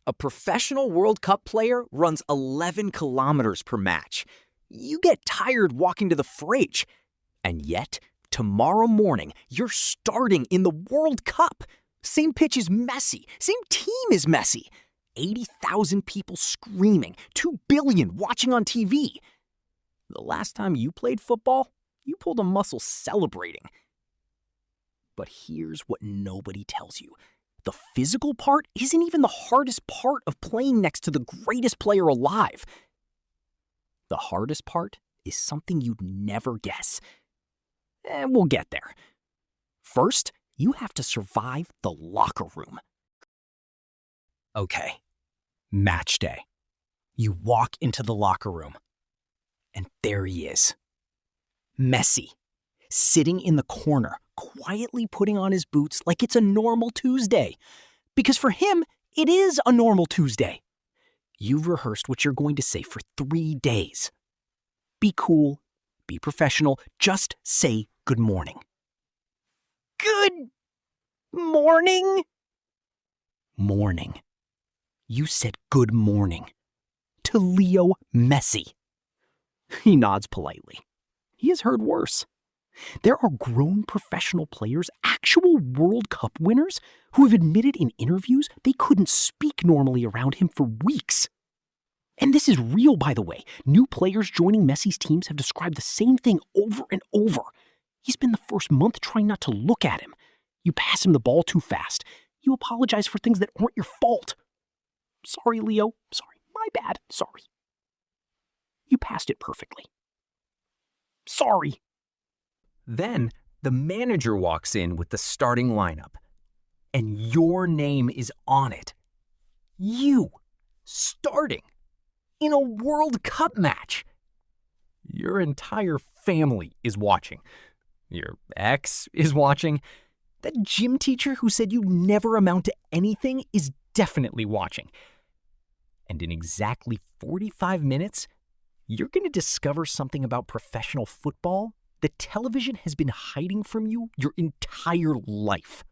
A professional World Cup player runs 11 kilometers per match. You get tired walking to the fridge. And yet, tomorrow morning, you're starting in the World Cup. Same pitch as Messi. Same team as Messi. 80,000 people screaming. 2 billion watching on TV. The last time you played football, you pulled a muscle celebrating. But here's what nobody tells you. The physical part isn't even the hardest part of playing next to the greatest player alive. The hardest part is something you'd never guess. And we'll get there. First, you have to survive the locker room. Okay, match day. You walk into the locker room, and there he is. Messi, sitting in the corner, quietly putting on his boots like it's a normal Tuesday. Because for him, it is a normal Tuesday. You've rehearsed what you're going to say for 3 days. Be cool, be professional, just say good morning. Good morning? Morning. You said good morning to Leo Messi. He nods politely. He has heard worse. There are grown professional players, actual World Cup winners, who have admitted in interviews they couldn't speak normally around him for weeks. And this is real, by the way. New players joining Messi's teams have described the same thing over and over. He's been the first month trying not to look at him. You pass him the ball too fast. You apologize for things that aren't your fault. Sorry, Leo. Sorry. My bad. Sorry. You passed it perfectly. Sorry. Then the manager walks in with the starting lineup, and your name is on it. You starting in a World Cup match. Your entire family is watching. Your ex is watching. That gym teacher who said you never amount to anything is definitely watching. And in exactly 45 minutes, you're going to discover something about professional football that television has been hiding from you your entire life.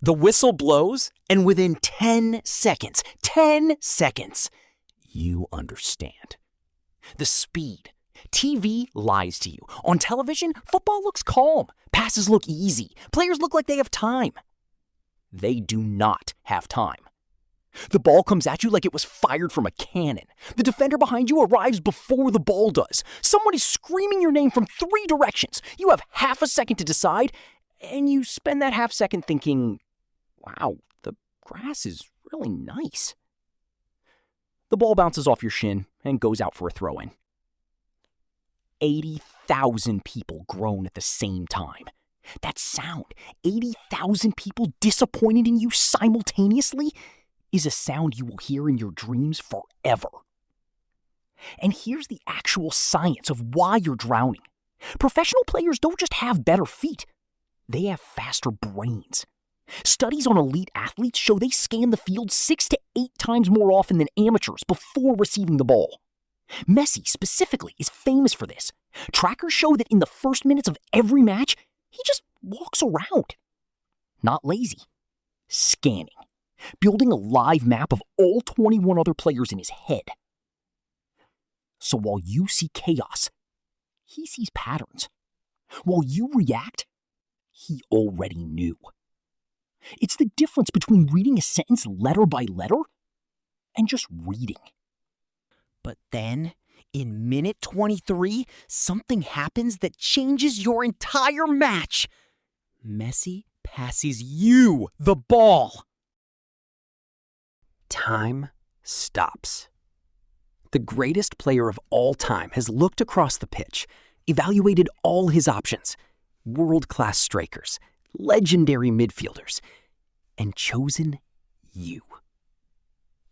The whistle blows, and within 10 seconds, you understand. The speed. TV lies to you. On television, football looks calm. Passes look easy. Players look like they have time. They do not have time. The ball comes at you like it was fired from a cannon. The defender behind you arrives before the ball does. Someone is screaming your name from 3 directions. You have half a second to decide, and you spend that half second thinking, wow, the grass is really nice. The ball bounces off your shin and goes out for a throw-in. 80,000 people groan at the same time. That sound, 80,000 people disappointed in you simultaneously, is a sound you will hear in your dreams forever. And here's the actual science of why you're drowning. Professional players don't just have better feet. They have faster brains. Studies on elite athletes show they scan the field 6 to 8 times more often than amateurs before receiving the ball. Messi, specifically, is famous for this. Trackers show that in the first minutes of every match, he just walks around. Not lazy. Scanning. Building a live map of all 21 other players in his head. So while you see chaos, he sees patterns. While you react, he already knew. It's the difference between reading a sentence letter by letter and just reading. But then, in minute 23, something happens that changes your entire match. Messi passes you the ball. Time stops. The greatest player of all time has looked across the pitch, evaluated all his options, world-class strikers, legendary midfielders, and chosen you.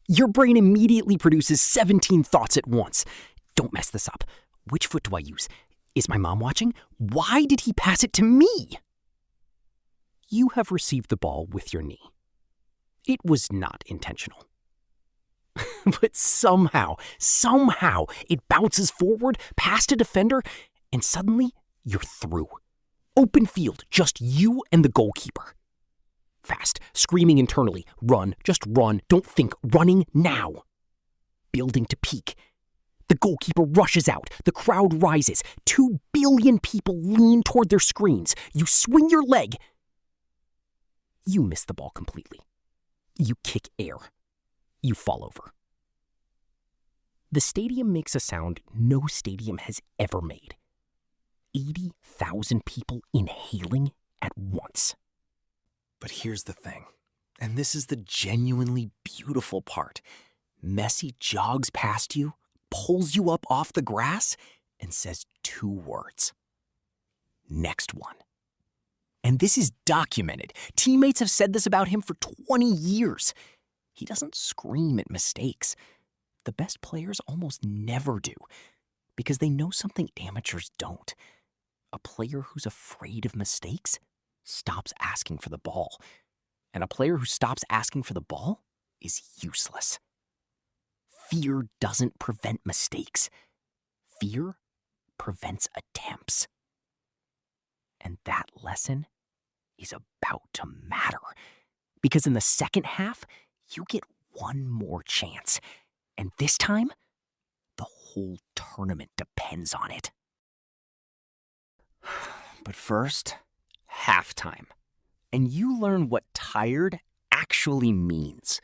Your brain immediately produces 17 thoughts at once. Don't mess this up. Which foot do I use? Is my mom watching? Why did he pass it to me? You have received the ball with your knee. It was not intentional. But somehow, it bounces forward past a defender, and suddenly you're through. Open field, just you and the goalkeeper. Fast, screaming internally, run, just run, don't think, running now. Building to peak. The goalkeeper rushes out, the crowd rises, 2 billion people lean toward their screens. You swing your leg. You miss the ball completely. You kick air. You fall over. The stadium makes a sound no stadium has ever made. 80,000 people inhaling at once. But here's the thing, and this is the genuinely beautiful part. Messi jogs past you, pulls you up off the grass, and says 2 words. Next one. And this is documented. Teammates have said this about him for 20 years. He doesn't scream at mistakes. The best players almost never do, because they know something amateurs don't. A player who's afraid of mistakes stops asking for the ball. And a player who stops asking for the ball is useless. Fear doesn't prevent mistakes. Fear prevents attempts. And that lesson is about to matter. Because in the second half, you get one more chance. And this time, the whole tournament depends on it. But first, halftime. And you learn what tired actually means.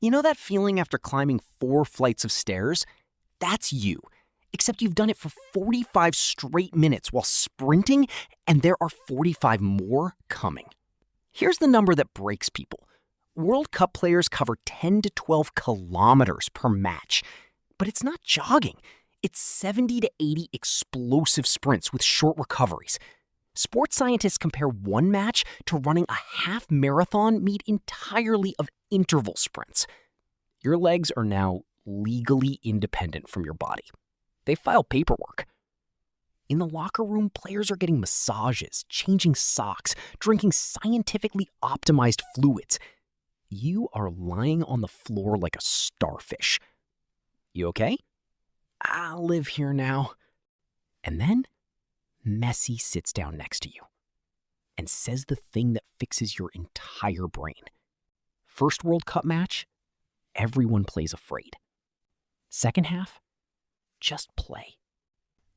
You know that feeling after climbing 4 flights of stairs? That's you. Except you've done it for 45 straight minutes while sprinting, and there are 45 more coming. Here's the number that breaks people. World Cup players cover 10 to 12 kilometers per match. But it's not jogging. It's 70 to 80 explosive sprints with short recoveries. Sports scientists compare one match to running a half marathon made entirely of interval sprints. Your legs are now legally independent from your body. They file paperwork. In the locker room, players are getting massages, changing socks, drinking scientifically optimized fluids. You are lying on the floor like a starfish. You okay? I'll live here now. And then Messi sits down next to you and says the thing that fixes your entire brain. First World Cup match, everyone plays afraid. Second half, just play.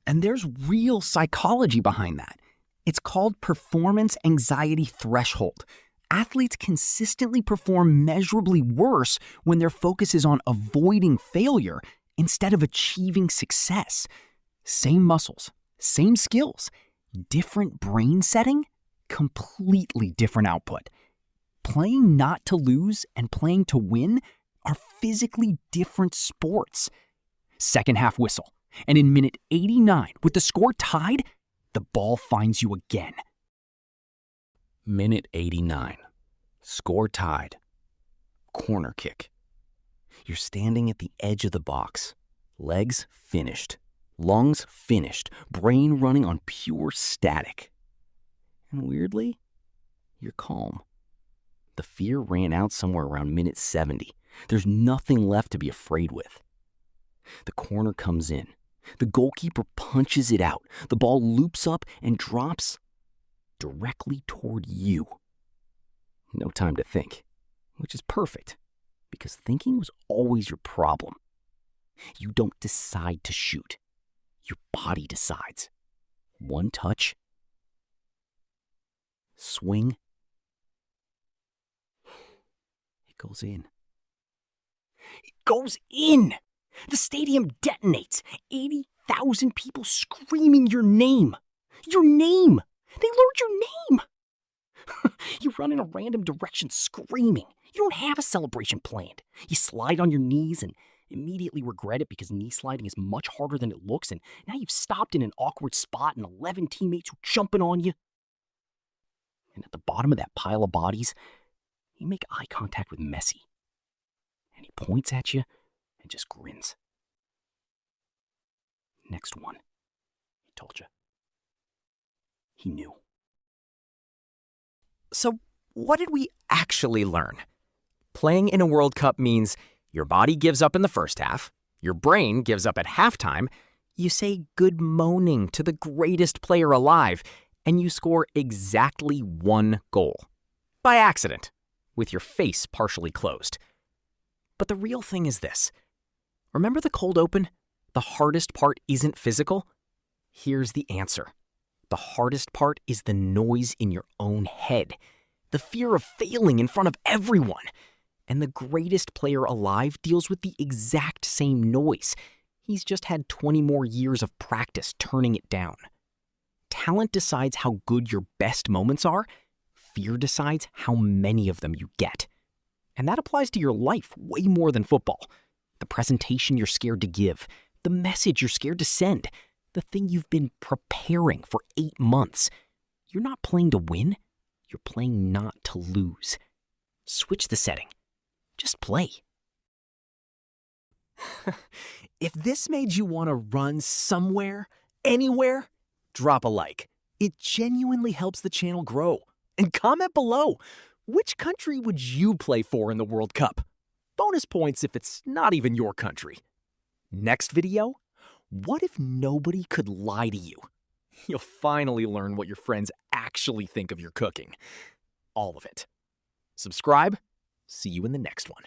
And there's real psychology behind that. It's called performance anxiety threshold. Athletes consistently perform measurably worse when their focus is on avoiding failure instead of achieving success. Same muscles, same skills, different brain setting, completely different output. Playing not to lose and playing to win are physically different sports. Second half whistle, and in minute 89, with the score tied, the ball finds you again. Minute 89, score tied, corner kick. You're standing at the edge of the box, legs finished, lungs finished, brain running on pure static. And weirdly, you're calm. The fear ran out somewhere around minute 70. There's nothing left to be afraid with. The corner comes in. The goalkeeper punches it out. The ball loops up and drops directly toward you. No time to think, which is perfect, because thinking was always your problem. You don't decide to shoot. Your body decides. One touch. Swing. It goes in. It goes in! The stadium detonates. 80,000 people screaming your name. Your name! They learned your name! You run in a random direction screaming. You don't have a celebration planned. You slide on your knees and immediately regret it because knee sliding is much harder than it looks, and now you've stopped in an awkward spot and 11 teammates are jumping on you. And at the bottom of that pile of bodies, you make eye contact with Messi. And he points at you and just grins. Next one, he told you. He knew. So, what did we actually learn? Playing in a World Cup means your body gives up in the first half, your brain gives up at halftime, you say good morning to the greatest player alive, and you score exactly one goal. by accident, with your face partially closed. But the real thing is this. Remember the cold open? The hardest part isn't physical? Here's the answer. The hardest part is the noise in your own head, the fear of failing in front of everyone. And the greatest player alive deals with the exact same noise. He's just had 20 more years of practice turning it down. Talent decides how good your best moments are. Fear decides how many of them you get. And that applies to your life way more than football. The presentation you're scared to give, the message you're scared to send, the thing you've been preparing for 8 months. You're not playing to win. You're playing not to lose. Switch the setting. Just play. If this made you want to run somewhere, anywhere, drop a like. It genuinely helps the channel grow. And comment below, which country would you play for in the World Cup? Bonus points if it's not even your country. Next video, what if nobody could lie to you? You'll finally learn what your friends actually think of your cooking. All of it. Subscribe. See you in the next one.